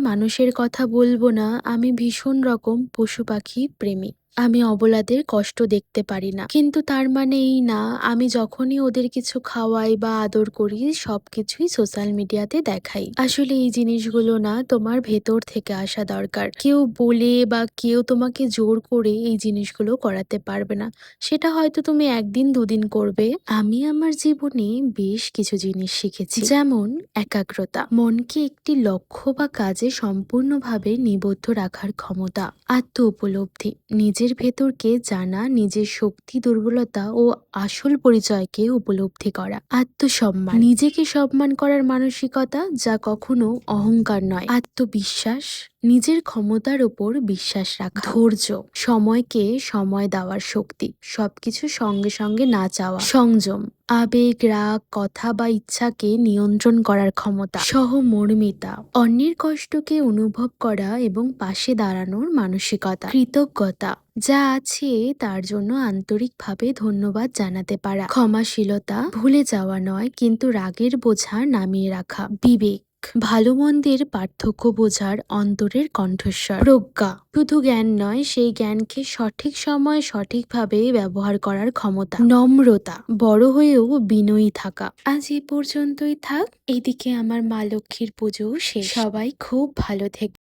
মানুষের কথা বলবো না, আমি ভীষণ রকম পশু-পাখি প্রেমী। আমি অবলাদের কষ্ট দেখতে পারি না। কিন্তু তার মানে এই না আমি যখনই ওদের কিছু খাওয়াই বা আদর করি সবকিছুই সোশ্যাল মিডিয়াতে দেখাই। আসলে এই জিনিসগুলো না তোমার ভেতর থেকে আসা দরকার। কেউ বলে বা কেউ তোমাকে জোর করে এই জিনিসগুলো করাতে পারবে না। সেটা হয়তো তুমি ১ দিন ২ দিন করবে। আমি আমার জীবনে বেশ কিছু জিনিস শিখেছি। যেমন একাগ্রতা, মনকে একটি লক্ষ্য বা কাজে সম্পূর্ণভাবে নিবদ্ধ রাখার ক্ষমতা, আত্ম উপলব্ধি, নিজের ভেতরকে জানা, নিজের শক্তি, দুর্বলতা ও আসল পরিচয়কে উপলব্ধি করা, আত্মসম্মান, নিজেকে সম্মান করার মানসিকতা যা কখনো অহংকার নয়, আত্মবিশ্বাস, নিজের ক্ষমতার উপর বিশ্বাস রাখা, ধৈর্য, সময়কে সময় দেওয়ার শক্তি, সবকিছু সঙ্গে সঙ্গে না চাওয়া, সংযম, আবেগ, রাগ, কথা বা ইচ্ছাকে নিয়ন্ত্রণ করার ক্ষমতা, সহমর্মিতা, অন্যের কষ্টকে অনুভব করা এবং পাশে দাঁড়ানোর মানসিকতা, কৃতজ্ঞতা, যা আছে তার জন্য আন্তরিকভাবে ধন্যবাদ জানাতে পারা, ক্ষমাশীলতা, ভুলে যাওয়া নয় কিন্তু রাগের বোঝা নামিয়ে রাখা, বিবেক, ভালো মন্দের পার্থক্য বোঝার অন্তরের কণ্ঠস্বর, প্রজ্ঞা, শুধু জ্ঞান নয় সেই জ্ঞানকে সঠিক সময়ে সঠিকভাবে ব্যবহার করার ক্ষমতা, নম্রতা, বড় হয়েও বিনয়ী থাকা। আজ এই পর্যন্তই থাক। এদিকে আমার মা লক্ষ্মীর পুজো শেষ। সবাই খুব ভালো থেকো।